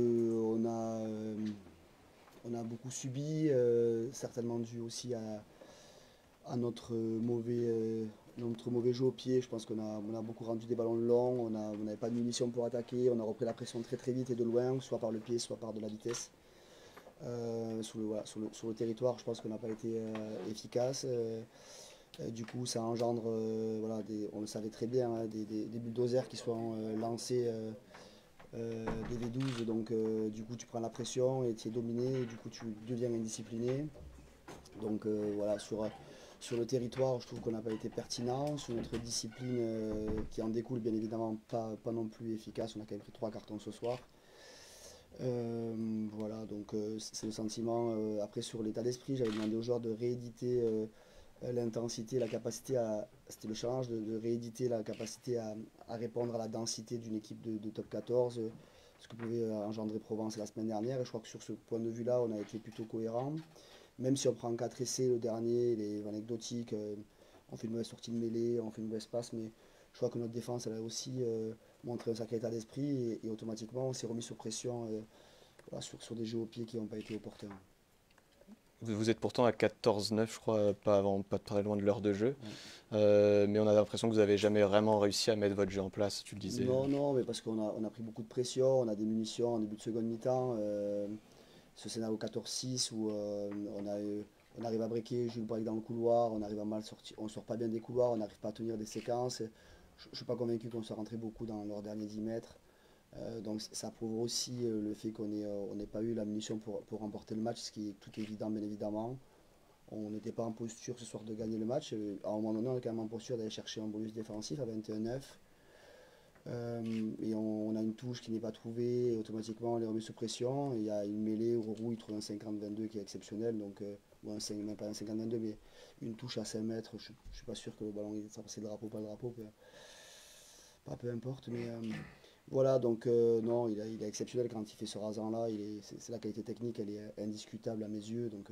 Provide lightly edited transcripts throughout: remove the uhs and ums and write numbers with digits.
on a beaucoup subi, certainement dû aussi à notre mauvais jeu au pied. Je pense on a beaucoup rendu des ballons longs, on n'avait pas de munitions pour attaquer, on a repris la pression très très vite et de loin, soit par le pied, soit par de la vitesse. Sur le territoire, je pense qu'on n'a pas été efficace. Du coup, ça engendre, on le savait très bien, hein, des bulldozers qui sont lancés des V12. Donc, du coup, tu prends la pression et tu es dominé, et du coup, tu deviens indiscipliné. Donc, sur le territoire, je trouve qu'on n'a pas été pertinent. Sur notre discipline qui en découle, bien évidemment, pas non plus efficace. On a quand même pris 3 cartons ce soir. Voilà, donc c'est le sentiment. Après, sur l'état d'esprit, j'avais demandé aux joueurs de rééditer l'intensité, la capacité à. C'était le challenge de rééditer la capacité à répondre à la densité d'une équipe de top 14, ce que pouvait engendrer Provence la semaine dernière. Et je crois que sur ce point de vue-là, on a été plutôt cohérent. Même si on prend 4 essais, le dernier, les anecdotiques, on fait une mauvaise sortie de mêlée, on fait une mauvaise passe, mais je crois que notre défense, elle a aussi montré un sacré état d'esprit et automatiquement, on s'est remis sous pression voilà, sur des jeux au pied qui n'ont pas été opportuns. Vous êtes pourtant à 14-9, je crois, pas très loin de l'heure de jeu. Ouais. Mais on a l'impression que vous n'avez jamais vraiment réussi à mettre votre jeu en place, tu le disais. Non, non, mais parce on a pris beaucoup de pression, on a des munitions en début de seconde mi-temps. Ce scénario 14-6 où on arrive à breaker, Jules break dans le couloir, on arrive à mal sortir, on sort pas bien des couloirs, on n'arrive pas à tenir des séquences. Je ne suis pas convaincu qu'on soit rentré beaucoup dans leurs derniers 10 mètres. Donc ça prouve aussi le fait on n'ait pas eu la munition pour remporter le match, ce qui est tout évident bien évidemment. On n'était pas en posture ce soir de gagner le match. À un moment donné, on est quand même en posture d'aller chercher un bonus défensif à 21-9. Et on a une touche qui n'est pas trouvée, et automatiquement on les remet sous pression. Et il y a une mêlée où Roux il trouve un 50-22 qui est exceptionnel, donc, même pas un 50-22, mais une touche à 5 mètres. Je ne suis pas sûr que le ballon il passé le drapeau, pas le drapeau, peu importe. Mais voilà, donc non, il est exceptionnel quand il fait ce rasant-là. C'est la qualité technique, elle est indiscutable à mes yeux. Donc,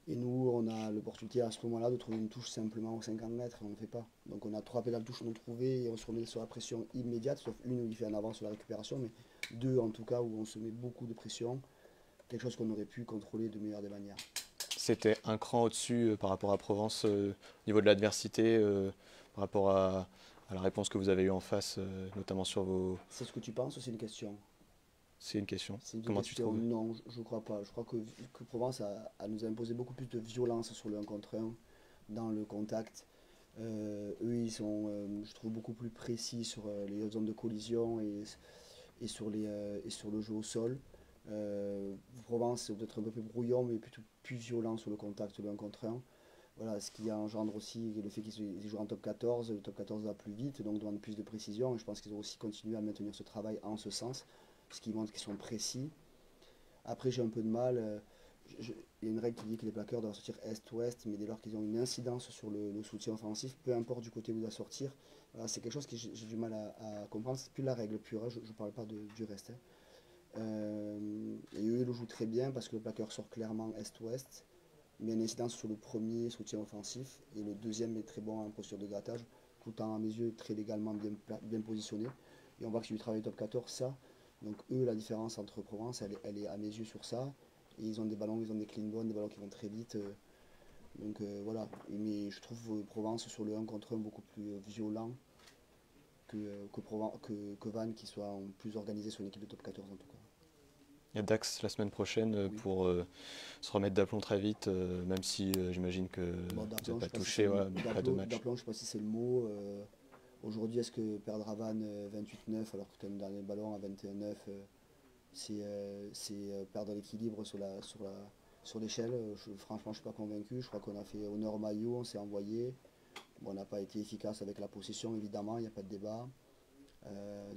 et nous, on a l'opportunité à ce moment-là de trouver une touche simplement aux 50 mètres et on ne le fait pas. Donc on a 3 pédales touches non trouvées et on se remet sur la pression immédiate, sauf une où il fait un avance sur la récupération, mais deux en tout cas où on se met beaucoup de pression, quelque chose qu'on aurait pu contrôler de meilleure des manières. C'était un cran au-dessus par rapport à Provence au niveau de l'adversité, par rapport à la réponse que vous avez eue en face, notamment sur vos... C'est ce que tu penses ou c'est une question? C'est une question. C'est une Comment tu question, trouves? non, je ne crois pas. Je crois que Provence nous a imposé beaucoup plus de violence sur le 1 contre 1 dans le contact. Eux, ils sont, je trouve, beaucoup plus précis sur les zones de collision et sur le jeu au sol. Provence, c'est peut-être un peu plus brouillon, mais plutôt plus violent sur le contact, le 1 contre 1. Voilà, ce qui engendre aussi le fait qu'ils jouent en top 14. Le top 14 va plus vite, donc demande plus de précision. Et je pense qu'ils ont aussi continué à maintenir ce travail en ce sens, ce qui montre qu'ils sont précis. Après, j'ai un peu de mal. Il y a une règle qui dit que les plaqueurs doivent sortir est-ouest, mais dès lors qu'ils ont une incidence sur le soutien offensif, peu importe du côté où ils doivent sortir, voilà, c'est quelque chose que j'ai du mal à comprendre. C'est plus la règle pure, hein, je ne parle pas du reste. Hein. Et eux, ils le jouent très bien parce que le plaqueur sort clairement est-ouest, mais une incidence sur le premier soutien offensif, et le deuxième est très bon en posture de grattage, tout en, à mes yeux, très légalement bien positionné. Et on voit que c'est du travail top 14, ça. Donc eux, la différence entre Provence, elle est à mes yeux sur ça. Et ils ont des ballons, ils ont des clean bonnes, des ballons qui vont très vite. Donc voilà. Mais je trouve Provence sur le 1 contre 1 beaucoup plus violent que Vannes qui soit plus organisé sur une équipe de top 14 en tout cas. Il y a Dax la semaine prochaine Oui. pour se remettre d'aplomb très vite, même si j'imagine que Bon, vous n'êtes d'aplomb, je pas sais pas si c'est touché, le ouais, pas de match. d'aplomb, je sais pas si c'est le mot. Aujourd'hui, est-ce que perdre à Vannes 28-9 alors que tu as un dernier ballon à 21-9, c'est perdre l'équilibre sur l'échelle. Franchement, je suis pas convaincu. Je crois qu'on a fait honneur au maillot, on s'est envoyé. Bon, on n'a pas été efficace avec la possession, évidemment, il n'y a pas de débat.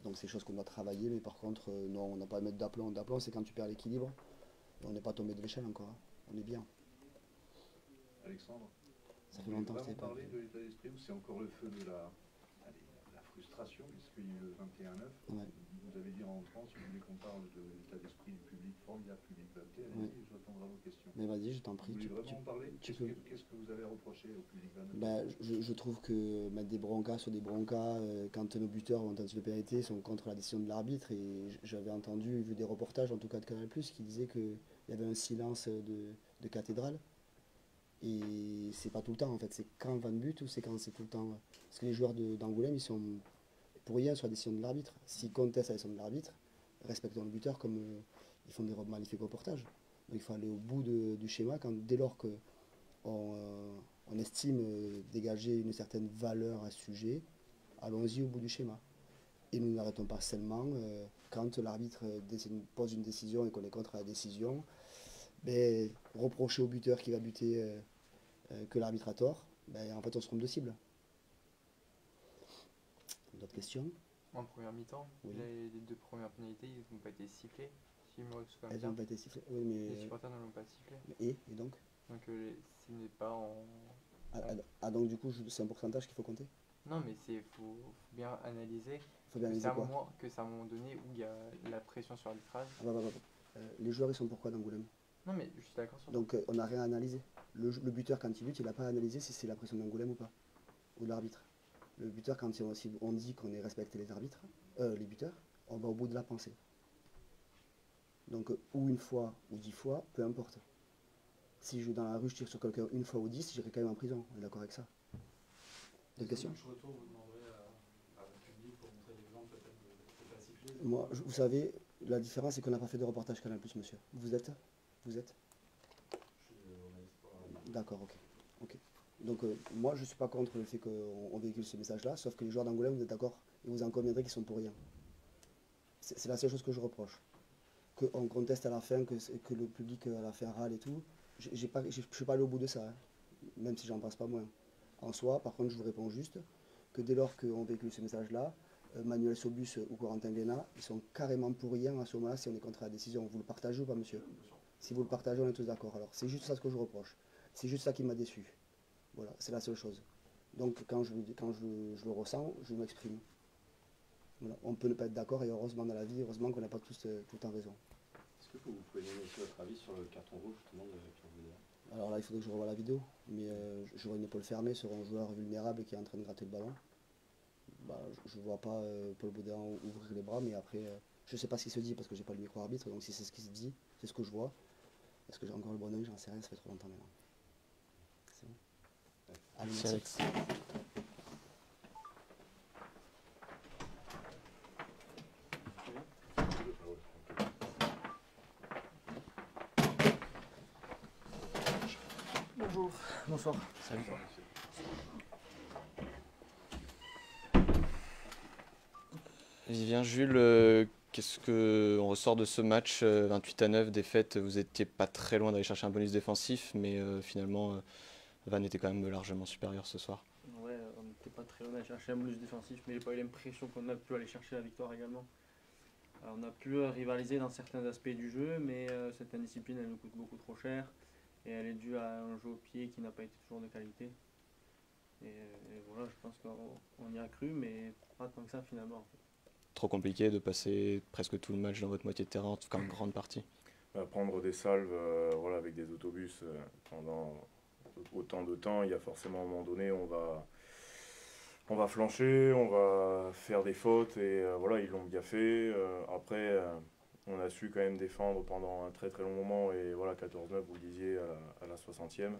Donc c'est des choses qu'on doit travailler, mais par contre, non, on n'a pas à mettre d'aplomb. D'aplomb, c'est quand tu perds l'équilibre. Et on n'est pas tombé de l'échelle encore, hein. On est bien. Alexandre, Ça vous fait voulez longtemps que vraiment c'était pas parler vu. de l'état d'esprit ou c'est encore le feu de la, allez, la frustration, puisqu'il y a eu le 21-9. Ouais. Vous avez dit en France, vous voulez qu'on parle de l'état d'esprit du public, formidable public 21. Allez-y, j'attendrai vos questions. Mais vas-y, je t'en prie. Vous voulez vraiment en parler? Qu'est-ce que vous avez reproché au public 22? Je trouve que mettre des broncas sur des broncas, quand nos buteurs ont entendu le pénalité, sont contre la décision de l'arbitre. Et j'avais entendu, vu des reportages, en tout cas de Canal+, qui disaient qu'il y avait un silence de cathédrale. Et c'est pas tout le temps, en fait. C'est quand Van but ou c'est quand c'est tout le temps. Parce que les joueurs d'Angoulême, ils sont pour rien sur la décision de l'arbitre. S'ils contestent la décision de l'arbitre, respectons le buteur comme ils font des magnifiques reportages. Donc il faut aller au bout du schéma dès lors qu'on on estime dégager une certaine valeur à ce sujet, allons-y au bout du schéma. Et nous n'arrêtons pas seulement quand l'arbitre pose une décision et qu'on est contre la décision, ben, reprocher au buteur qui va buter que l'arbitre a tort, ben, en fait on se trompe de cible. D'autres questions? En première mi-temps, oui. Les 2 premières pénalités, ils n'ont pas été sifflés. Si je me souviens Elles bien. n'ont pas été sifflées. Oui, mais... Les supporters ne l'ont pas sifflé. Et donc ce n'est pas en... donc du coup, c'est un pourcentage qu'il faut compter? Non, mais faut bien analyser. Faut bien analyser quoi? Que c'est à un moment donné où il y a la pression sur l'arbitrage. Les joueurs, ils sont pourquoi d'Angoulême? Non, mais je suis d'accord sur ça. Donc on n'a rien à analyser. Le buteur, quand il bute, il n'a pas à analyser si c'est la pression d'Angoulême ou pas, ou de l'arbitre. Le buteur, quand on dit qu'on est respecté les arbitres, les buteurs, on va au bout de la pensée. Donc ou une fois ou 10 fois, peu importe. Si je joue dans la rue, je tire sur quelqu'un une fois ou 10, j'irai quand même en prison. On est d'accord avec ça? D'autres questions? Retour, vous demanderez à votre public pour montrer l'exemple peut-être de pas siffler. Moi, vous savez, la différence c'est qu'on n'a pas fait de reportage Canal+, monsieur. Vous êtes? Je suis journaliste. D'accord, ok. Donc moi je suis pas contre le fait qu'on véhicule ce message-là, sauf que les joueurs d'Angoulême, vous êtes d'accord, et vous en conviendrez qu'ils sont pour rien. C'est la seule chose que je reproche. Qu'on conteste à la fin, que le public à la fin râle et tout. Je ne suis pas allé au bout de ça, hein, même si j'en pense pas moins. En soi, par contre, je vous réponds juste que dès lors qu'on véhicule ce message-là, Manuel Sobus ou Corentin Guénat, ils sont carrément pour rien à ce moment-là si on est contre la décision. Vous le partagez ou pas, monsieur? Si vous le partagez, on est tous d'accord. Alors, c'est juste ça ce que je reproche. C'est juste ça qui m'a déçu. Voilà, c'est la seule chose. Donc, quand je le ressens, je m'exprime. Voilà. On peut ne pas être d'accord, et heureusement dans la vie, heureusement qu'on n'a pas tous tout le temps raison. Est-ce que vous pouvez donner aussi votre avis sur le carton rouge justement de Pierre Boudin? Alors là, il faudrait que je revoie la vidéo, mais je vois une épaule fermée sur un joueur vulnérable qui est en train de gratter le ballon. Je ne vois pas Paul Boudin ouvrir les bras, mais après, je ne sais pas ce qui se dit parce que j'ai pas le micro-arbitre, donc si c'est ce qui se dit, c'est ce que je vois. Est-ce que j'ai encore le bon oeil? J'en sais rien, ça fait trop longtemps maintenant. C'est bon. Allez, merci. Bonjour. Bonsoir. Salut. Vivien, Jules, qu'est-ce qu'on ressort de ce match 28-9, défaite? Vous n'étiez pas très loin d'aller chercher un bonus défensif, mais finalement, Vannes était quand même largement supérieur ce soir. Ouais, on n'était pas très loin d'aller chercher un bonus défensif, mais j'ai pas eu l'impression qu'on a pu aller chercher la victoire également. Alors, on a pu rivaliser dans certains aspects du jeu, mais cette indiscipline, elle nous coûte beaucoup trop cher. Et elle est due à un jeu au pied qui n'a pas été toujours de qualité. Et voilà, je pense qu'on y a cru, mais pas tant que ça finalement. En fait. Trop compliqué de passer presque tout le match dans votre moitié de terrain, en tout cas une grande partie. Prendre des salves voilà, avec des autobus pendant autant de temps, il y a forcément un moment donné, on va flancher, on va faire des fautes, et voilà, ils l'ont bien fait. Après, on a su quand même défendre pendant un très très long moment, et voilà, 14-9, vous le disiez, à la 60e.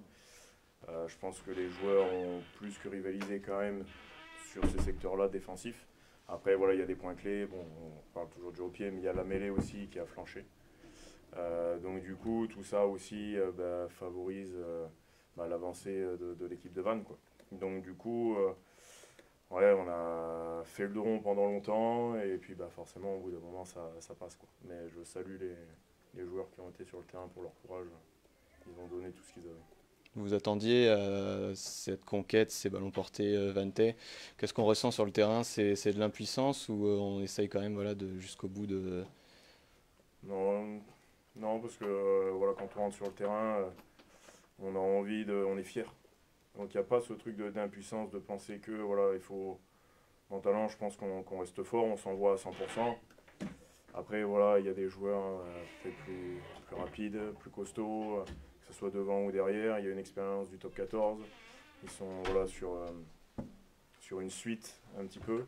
Je pense que les joueurs ont plus que rivalisé quand même sur ces secteurs-là défensifs. Après, voilà, il y a des points clés. Bon, on parle toujours du jeu au pied, mais il y a la mêlée aussi qui a flanché. Donc du coup, tout ça aussi favorise l'avancée de l'équipe de Vannes, quoi. Donc du coup, ouais, on a fait le dos rond pendant longtemps, et puis forcément, au bout d'un moment, ça passe, quoi. Mais je salue les joueurs qui ont été sur le terrain pour leur courage. Ils ont donné tout ce qu'ils avaient. Vous attendiez cette conquête, ces ballons portés vantais. Qu'est-ce qu'on ressent sur le terrain? C'est de l'impuissance, ou on essaye quand même jusqu'au bout de... Non, parce que voilà, quand on rentre sur le terrain, on a envie on est fier. Donc il n'y a pas ce truc d'impuissance, de penser que voilà, il faut Mentalement, je pense qu'on reste fort, on s'envoie à 100%. Après, voilà, il y a des joueurs peut-être plus rapides, plus costauds, que ce soit devant ou derrière. Il y a une expérience du top 14. Ils sont voilà, sur une suite un petit peu.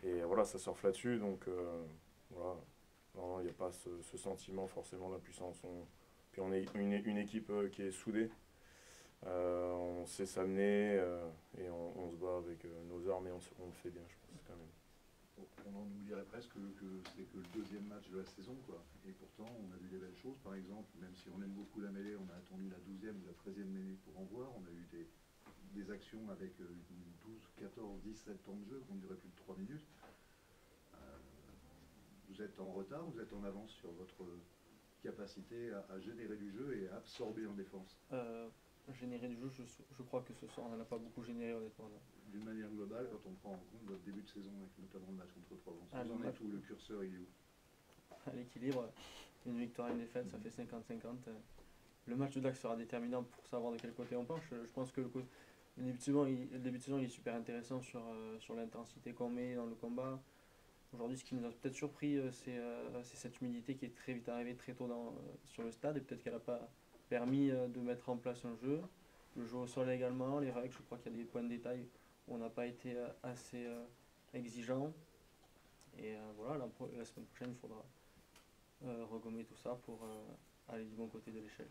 Et voilà, ça surfe là-dessus. Donc voilà, non, il n'y a pas ce sentiment forcément d'impuissance. Puis on est une équipe qui est soudée. On sait s'amener et on se bat avec nos armes et on le fait bien, je pense quand même. On en oublierait presque que c'est que le deuxième match de la saison, quoi. Et pourtant, on a vu des belles choses. Par exemple, même si on aime beaucoup la mêlée, on a attendu la 12e ou la 13e mêlée pour en voir. On a eu des actions avec 12, 14, 17 temps de jeu qui ont duré plus de 3 minutes. Vous êtes en retard, vous êtes en avance sur votre capacité à générer du jeu et à absorber en défense. Générer du jeu, je crois que ce soir on n'en a pas beaucoup généré honnêtement. D'une manière globale, quand on prend en compte votre début de saison, avec notamment le match contre Provence, Ah, vous en le êtes où? Le curseur, il est où? À l'équilibre, une victoire et une défaite, ça fait 50-50. Le match de Dax sera déterminant pour savoir de quel côté on penche. Je pense que le début de saison, le début de saison il est super intéressant sur l'intensité qu'on met dans le combat. Aujourd'hui, ce qui nous a peut-être surpris, c'est cette humidité qui est très vite arrivée très tôt sur le stade et peut-être qu'elle n'a pas permis de mettre en place un jeu. Le jeu au sol également, les règles, je crois qu'il y a des points de détail où on n'a pas été assez exigeant. Et voilà, la semaine prochaine, il faudra regommer tout ça pour aller du bon côté de l'échelle.